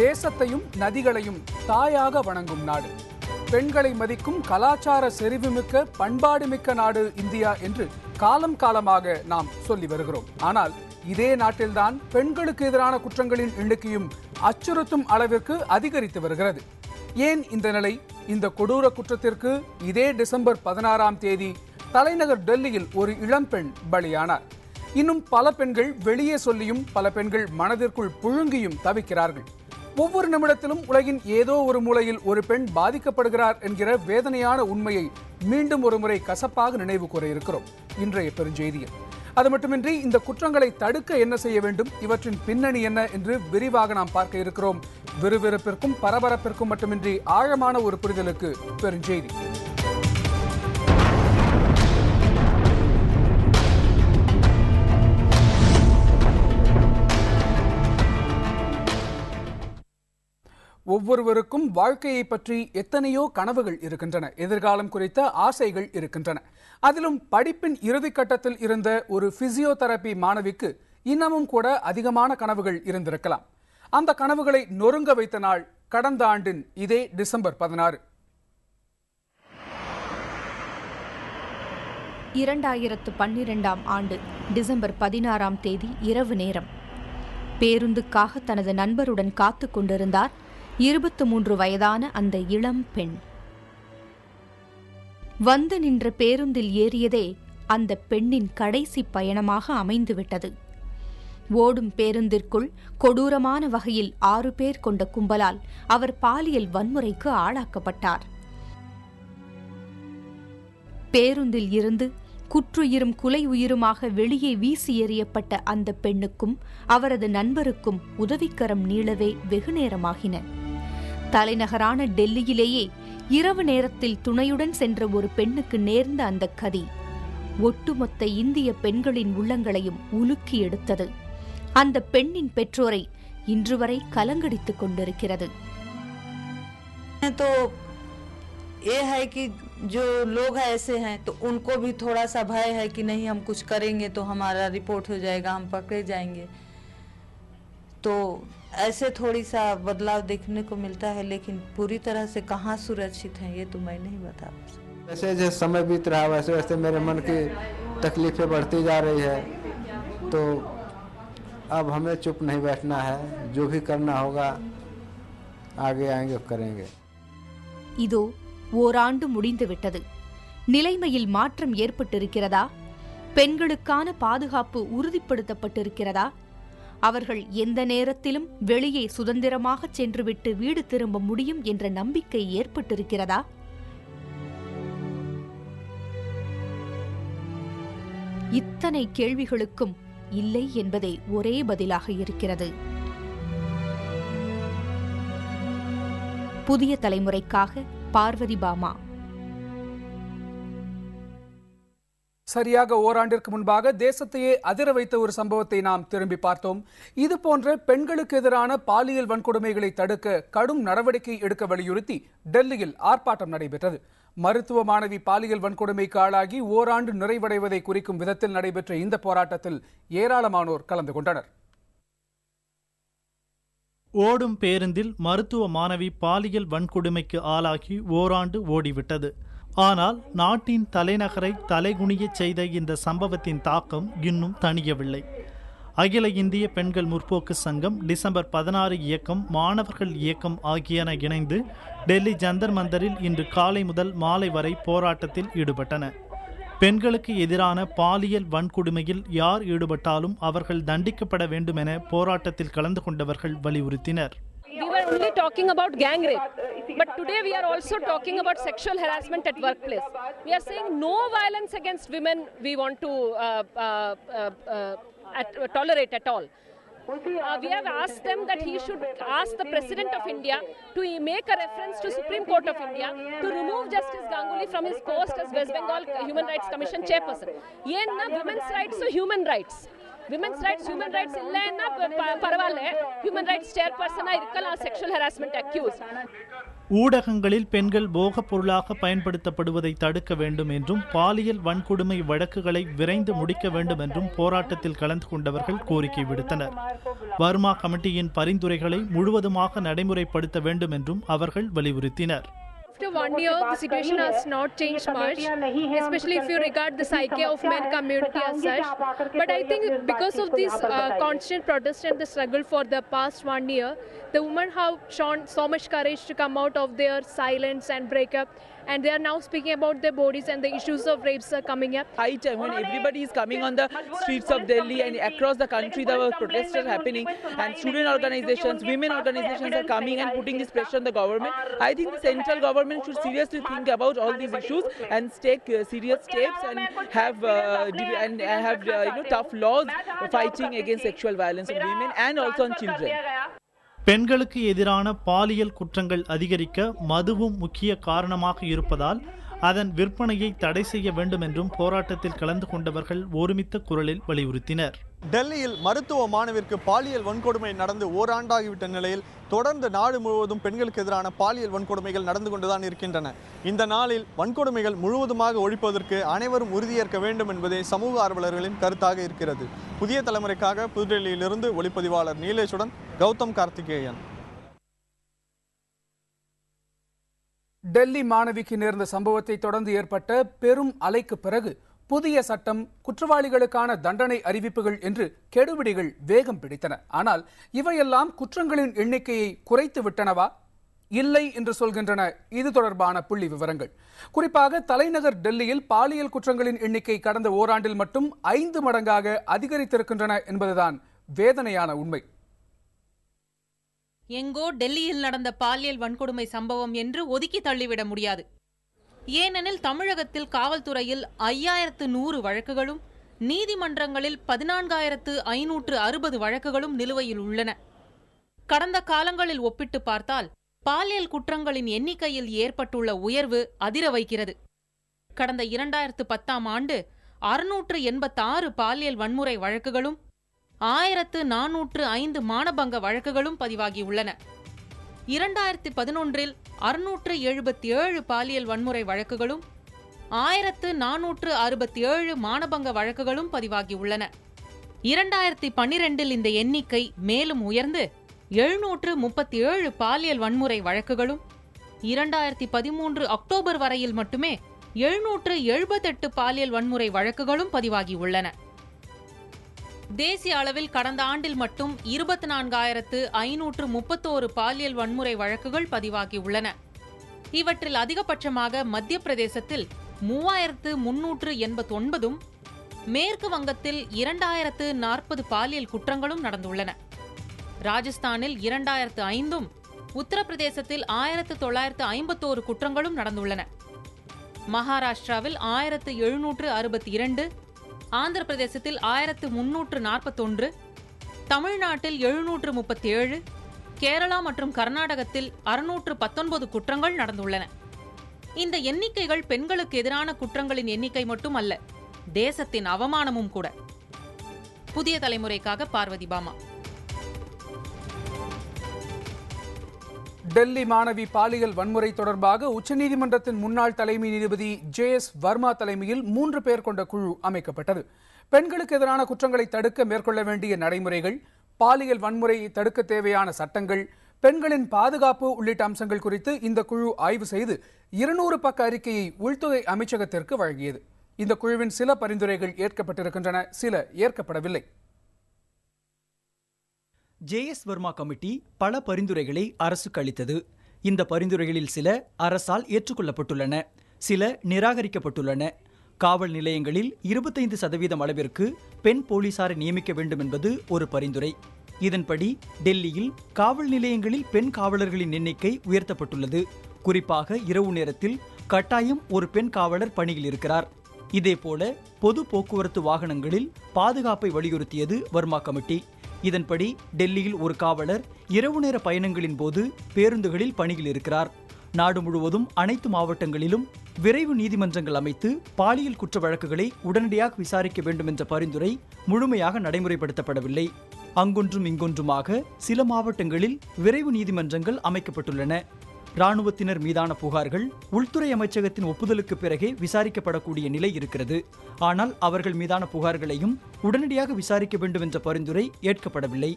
தேசத்தையும் நதிகளையும் தாயாக வணங்கும் நாடு, பெண்களை மதிக்கும் கலாச்சார செறிவுமிக்க பண்பாடுமிக்க நாடு இந்தியா என்று காலம் காலமாக நாம் சொல்லி வருகிறோம். ஆனால் இதே நாட்டில்தான் பெண்களுக்கு எதிரான குற்றங்களின் எண்ணிக்கையும் அச்சுறுத்தும் அளவிற்கு அதிகரித்து வருகிறது. ஏன் இந்த நிலை? இந்த கொடூர குற்றத்திற்கு இதே டிசம்பர் 16ஆம் தேதி தலைநகர் டெல்லியில் ஒரு இளம்பெண் பலியானார். இன்னும் பல பெண்கள் வெளியே சொல்லியும் பல பெண்கள் மனதிற்குள் புழுங்கியும் தவிக்கிறார்கள். ஒவ்வொரு நிமிடத்திலும் உலகின் ஏதோ ஒரு மூலையில் ஒரு பெண் பாதிக்கப்படுகிறார் என்கிற வேதனையான உண்மையை மீண்டும் ஒரு முறை கசப்பாக நினைவு கூற இருக்கிறோம் இன்றைய பெருஞ்செய்தியில். அது மட்டுமின்றி இந்த குற்றங்களை தடுக்க என்ன செய்ய வேண்டும், இவற்றின் பின்னணி என்ன என்று விரிவாக நாம் பார்க்க இருக்கிறோம். விறுவிறுப்பிற்கும் பரபரப்பிற்கும் மட்டுமின்றி ஆழமான ஒரு புரிதலுக்கு பெருஞ்செய்தி. ஒவ்வொருவருக்கும் வாழ்க்கையை பற்றி எத்தனையோ கனவுகள் இருக்கின்றன, எதிர்காலம் குறித்த ஆசைகள் இருக்கின்றன. அதிலும் படிப்பின் இறுதி கட்டத்தில் இருந்த ஒரு பிசியோதெரபி மாணவிக்கு இன்னமும் கூட அதிகமான கனவுகள் இருந்திருக்கலாம். அந்த கனவுகளை நொறுங்க வைத்த நாள் கடந்த ஆண்டின் இதே டிசம்பர் 16. 2012ஆம் ஆண்டு டிசம்பர் 16ஆம் தேதி இரவு நேரம். பேருந்துக்காக தனது நண்பருடன் காத்து கொண்டிருந்தார் 23 வயதான அந்த இளம் பெண். வந்து நின்ற பேருந்தில் ஏறியதே அந்த பெண்ணின் கடைசி பயணமாக அமைந்துவிட்டது. ஓடும் பேருந்திற்குள் கொடூரமான வகையில் 6 பேர் கொண்ட கும்பலால் அவர் பாலியல் வன்முறைக்கு ஆளாக்கப்பட்டார். பேருந்தில் இருந்து குற்றுயிரும் குலை உயிருமாக வெளியே வீசி எறியப்பட்ட அந்த பெண்ணுக்கும் அவரது நண்பருக்கும் உதவிக்கரம் நீளவே வெகுநேரமாகின. தலைநகரான டெல்லியிலேயே இரவு நேரத்தில் துணையுடன் சென்ற ஒரு பெண்ணுக்கு நேர்ந்த அந்த கதி ஒட்டுமொத்த இந்திய பெண்களின் உள்ளங்களையும் உலுக்கி எடுத்தது. அந்த பெண்ணின் பெற்றோரை இன்று வரை கலங்கடித்துக் கொண்டிருக்கிறது. ये है कि जो लोग ऐसे हैं तो उनको भी थोड़ा सा भय है कि नहीं हम कुछ करेंगे तो हमारा रिपोर्ट हो जाएगा, हम पकड़े जाएंगे, तो ऐसे थोड़ी सा बदलाव देखने को मिलता है। लेकिन पूरी तरह से कहाँ सुरक्षित हैं ये तो मैं नहीं बता सकती। जैसे जैसे समय बीत रहा है वैसे वैसे मेरे मन की तकलीफें बढ़ती जा रही है, तो अब हमें चुप नहीं बैठना है, जो भी करना होगा आगे आएंगे करेंगे। இதோ ஓராண்டு முடிந்துவிட்டது. நிலைமையில் மாற்றம் ஏற்பட்டிருக்கிறதா? பெண்களுக்கான பாதுகாப்பு உறுதிப்படுத்தப்பட்டிருக்கிறதா? அவர்கள் எந்த நேரத்திலும் வெளியே சுதந்திரமாக சென்றுவிட்டு வீடு திரும்ப முடியும் என்ற நம்பிக்கை ஏற்பட்டிருக்கிறதா? இத்தனை கேள்விகளுக்கும் இல்லை என்பதே ஒரே பதிலாக இருக்கிறது. புதிய தலைமுறைக்காக பார்வதி பாமா. சரியாக ஓராண்டிற்கு முன்பாக தேசத்தையே அதிர வைத்த ஒரு சம்பவத்தை நாம் திரும்பி பார்த்தோம். இது போன்ற பெண்களுக்கு எதிரான பாலியல் வன்கொடுமைகளை தடுக்க கடும் நடவடிக்கை எடுக்க வலியுறுத்தி டெல்லியில் ஆர்ப்பாட்டம் நடைபெற்றது. மருத்துவ மாணவி பாலியல் வன்கொடுமைக்கு ஆளாகி ஓராண்டு நிறைவடைவதை குறிக்கும் விதத்தில் நடைபெற்ற இந்த போராட்டத்தில் ஏராளமானோர் கலந்து கொண்டனர். ஓடும் பேருந்தில் மருத்துவ மாணவி பாலியல் வன்கொடுமைக்கு ஆளாகி ஓராண்டு ஓடிவிட்டது. ஆனால் நாட்டின் தலைநகரை தலைகுனியச் செய்த இந்த சம்பவத்தின் தாக்கம் இன்னும் தணியவில்லை. அகில இந்திய பெண்கள் முற்போக்கு சங்கம், டிசம்பர் 16 இயக்கம், மாணவர்கள் இயக்கம் ஆகியன இணைந்து டெல்லி ஜந்தர் மந்தரில் இன்று காலை முதல் மாலை வரை போராட்டத்தில் ஈடுபட்டன. பெண்களுக்கு எதிரான பாலியல் வன்கொடுமையில் யார் ஈடுபட்டாலும் அவர்கள் தண்டிக்கப்பட வேண்டும் என போராட்டத்தில் கலந்து கொண்டவர்கள் வலியுறுத்தினர். We were only talking about gang rape, but today we are also talking about sexual harassment at workplace. We are saying no violence against women we want to tolerate at all. We have asked them that he should ask the President of India to make a reference to Supreme Court of India to remove Justice Ganguly from his post as West Bengal Human Rights Commission chairperson. Yenna women's rights or human rights? Women's rights, human rights illena paravalle human rights chairperson irukala sexual harassment accused. ஊடகங்களில் பெண்கள் போகப் பொருளாக பயன்படுத்தப்படுவதை தடுக்க வேண்டும் என்றும் பாலியல் வன்கொடுமை வழக்குகளை விரைந்து முடிக்க வேண்டும் என்றும் போராட்டத்தில் கலந்து கொண்டவர்கள் கோரிக்கை விடுத்தனர். வர்மா கமிட்டியின் பரிந்துரைகளை முழுவதுமாக நடைமுறைப்படுத்த வேண்டும் என்றும் அவர்கள் வலியுறுத்தினர். After 1 year, the situation has not changed much, especially if you regard the psyche of men community as such. But I think because of this constant protest and the struggle for the past 1 year, the women have shown so much courage to come out of their silence and break up. And they are now speaking about their bodies, and the issues of rapes are coming up. High time when everybody is coming on the streets of Delhi and across the country, there were protests are happening, and student organizations, women organizations are coming and putting this pressure on the government. I think the central government should seriously think about all these issues and take serious steps and have tough laws fighting against sexual violence on women and also on children. பெண்களுக்கு எதிரான பாலியல் குற்றங்கள் அதிகரிக்க மதுவும் முக்கிய காரணமாக இருப்பதால் அதன் விற்பனையை தடை செய்ய வேண்டும் என்றும் போராட்டத்தில் கலந்து கொண்டவர்கள் ஒருமித்த குரலில் வலியுறுத்தினர். டெல்லியில் மருத்துவ மாணவிற்கு பாலியல் வன்கொடுமை நடந்து ஓராண்டாகிவிட்ட நிலையில் தொடர்ந்து நாடு முழுவதும் பெண்களுக்கு எதிரான பாலியல் வன்கொடுமைகள் நடந்து கொண்டுதான் இருக்கின்றன. இந்த நாளில் வன்கொடுமைகள் முழுவதுமாக ஒழிப்பதற்கு அனைவரும் உறுதியேற்க வேண்டும் என்பதே சமூக ஆர்வலர்களின் கருத்தாக இருக்கிறது. புதிய தலைமுறைக்காக புதுடெல்லியிலிருந்து ஒளிப்பதிவாளர் நீலேஷுடன் கௌதம் கார்த்திகேயன். டெல்லி மாணவிக்கு நேர்ந்த சம்பவத்தை தொடர்ந்து ஏற்பட்ட பெரும் அலைக்கு பிறகு புதிய சட்டம், குற்றவாளிகளுக்கான தண்டனை அறிவிப்புகள் என்று கெடுபிடிகள் வேகம் பிடித்தன. ஆனால் இவையெல்லாம் குற்றங்களின் எண்ணிக்கையை குறைத்து விட்டனவா? இல்லை என்று சொல்கின்றன இது தொடர்பான புள்ளி விவரங்கள். குறிப்பாக தலைநகர் டெல்லியில் பாலியல் குற்றங்களின் எண்ணிக்கை கடந்த ஓராண்டில் மட்டும் 5 மடங்காக அதிகரித்திருக்கின்றன என்பதுதான் வேதனையான உண்மை. எங்கோ டெல்லியில் நடந்த பாலியல் வன்கொடுமை சம்பவம் என்று ஒதுக்கி தள்ளிவிட முடியாது. ஏனெனில் தமிழகத்தில் காவல்துறையில் 5100 வழக்குகளும், நீதிமன்றங்களில் 14560 வழக்குகளும் நிலுவையில் உள்ளன. கடந்த காலங்களில் ஒப்பிட்டு பார்த்தால் பாலியல் குற்றங்களின் எண்ணிக்கையில் ஏற்பட்டுள்ள உயர்வு அதிர வைக்கிறது. கடந்த 2010ஆம் ஆண்டு 686 பாலியல் வன்முறை வழக்குகளும் 1405 மானபங்க வழக்குகளும் பதிவாகியுள்ளன. 2011இல் 677 பாலியல் வன்முறை வழக்குகளும் 1467 மானபங்க வழக்குகளும் பதிவாகியுள்ளன. 2012இல் இந்த எண்ணிக்கை மேலும் உயர்ந்து 737 பாலியல் வன்முறை வழக்குகளும் 2013 அக்டோபர் வரையில் மட்டுமே 778 பாலியல் வன்முறை வழக்குகளும் பதிவாகியுள்ளன. தேசிய அளவில் கடந்த ஆண்டில் மட்டும் 24,531 பாலியல் வன்முறை வழக்குகள் பதிவாகியுள்ளன. இவற்றில் அதிகபட்சமாக மத்திய பிரதேசத்தில் 3,389, மேற்கு வங்கத்தில் 2,040 பாலியல் குற்றங்களும் நடந்துள்ளன. ராஜஸ்தானில் 2,005, உத்தரப்பிரதேசத்தில் 1,951 குற்றங்களும் நடந்துள்ளன. மகாராஷ்டிராவில் 1,762, ஆந்திர பிரதேசத்தில் 1,341, தமிழ்நாட்டில் 737, கேரளா மற்றும் கர்நாடகத்தில் 619 குற்றங்கள் நடந்துள்ளன. இந்த எண்ணிக்கைகள் பெண்களுக்கு எதிரான குற்றங்களின் எண்ணிக்கை மட்டுமல்ல, தேசத்தின் அவமானமும் கூட. புதிய தலைமுறைக்காக பார்வதி பாமா. டெல்லி மாணவி பாலியல் வன்முறை தொடர்பாக உச்சநீதிமன்றத்தின் முன்னாள் தலைமை நீதிபதி JS வர்மா தலைமையில் 3 பேர் கொண்ட குழு அமைக்கப்பட்டது. பெண்களுக்கு எதிரான குற்றங்களை தடுக்க மேற்கொள்ள வேண்டிய நடைமுறைகள், பாலியல் வன்முறையை தடுக்க தேவையான சட்டங்கள், பெண்களின் பாதுகாப்பு உள்ளிட்ட அம்சங்கள் குறித்து இந்த குழு ஆய்வு செய்து 200 பக்க அறிக்கையை உள்துறை அமைச்சகத்திற்கு வழங்கியது. இந்த குழுவின் சில பரிந்துரைகள் ஏற்கப்பட்டிருக்கின்றன, சில ஏற்கப்படவில்லை. JS வர்மா கமிட்டி பல பரிந்துரைகளை அரசுக்கு அளித்தது. இந்த பரிந்துரைகளில் சில அரசால் ஏற்றுக்கொள்ளப்பட்டுள்ளன, சில நிராகரிக்கப்பட்டுள்ளன. காவல் நிலையங்களில் 25% அளவிற்கு பெண் போலீசாரை நியமிக்க வேண்டும் என்பது ஒரு பரிந்துரை. இதன்படி டெல்லியில் காவல் நிலையங்களில் பெண் காவலர்களின் எண்ணிக்கை உயர்த்தப்பட்டுள்ளது. குறிப்பாக இரவு நேரத்தில் கட்டாயம் ஒரு பெண் காவலர் பணியில் இருக்கிறார். இதேபோல பொது போக்குவரத்து வாகனங்களில் பாதுகாப்பை வலியுறுத்தியது வர்மா கமிட்டி. இதன்படி டெல்லியில் ஒரு காவலர் இரவு நேர பயணங்களின் போது பேருந்துகளில் பணியில் இருக்கிறார். நாடு முழுவதும் அனைத்து மாவட்டங்களிலும் விரைவு நீதிமன்றங்கள் அமைத்து பாலியல் குற்ற வழக்குகளை உடனடியாக விசாரிக்க வேண்டும் என்ற பரிந்துரை முழுமையாக நடைமுறைப்படுத்தப்படவில்லை. அங்கொன்றும் இங்கொன்றுமாக சில மாவட்டங்களில் விரைவு நீதிமன்றங்கள் அமைக்கப்பட்டுள்ளன. இராணுவத்தினர் மீதான புகார்கள் உள்துறை அமைச்சகத்தின் ஒப்புதலுக்கு பிறகே விசாரிக்கப்படக்கூடிய நிலை இருக்கிறது. ஆனால் அவர்கள் மீதான புகார்களையும் உடனடியாக விசாரிக்க வேண்டும் என்ற பரிந்துரை ஏற்கப்படவில்லை.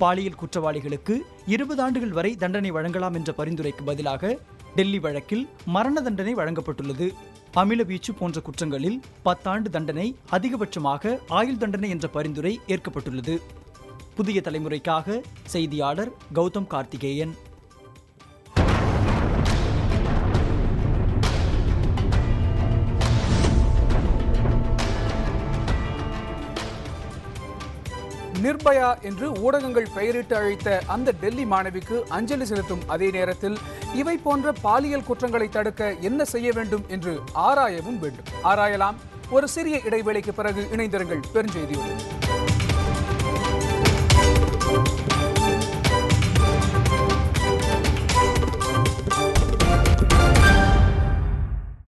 பாலியல் குற்றவாளிகளுக்கு 20 ஆண்டுகள் வரை தண்டனை வழங்கலாம் என்ற பரிந்துரைக்கு பதிலாக டெல்லி வழக்கில் மரண தண்டனை வழங்கப்பட்டுள்ளது. அமில வீச்சு போன்ற குற்றங்களில் 10 ஆண்டு தண்டனை, அதிகபட்சமாக ஆயுள் தண்டனை என்ற பரிந்துரை ஏற்கப்பட்டுள்ளது. புதிய தலைமுறைக்காக செய்தியாளர் கௌதம் கார்த்திகேயன். நிர்பயா என்று ஊடகங்கள் பெயரிட்டு அழைத்த அந்த டெல்லி மாணவிக்கு அஞ்சலி செலுத்தும் அதே நேரத்தில் இவை போன்ற பாலியல் குற்றங்களை தடுக்க என்ன செய்ய வேண்டும் என்று ஆராயவும் வேண்டும். ஆராயலாம். ஒரு சிறிய இடைவேளைக்கு பிறகு இணைந்திருங்கள் பெருஞ்செய்தியோடு.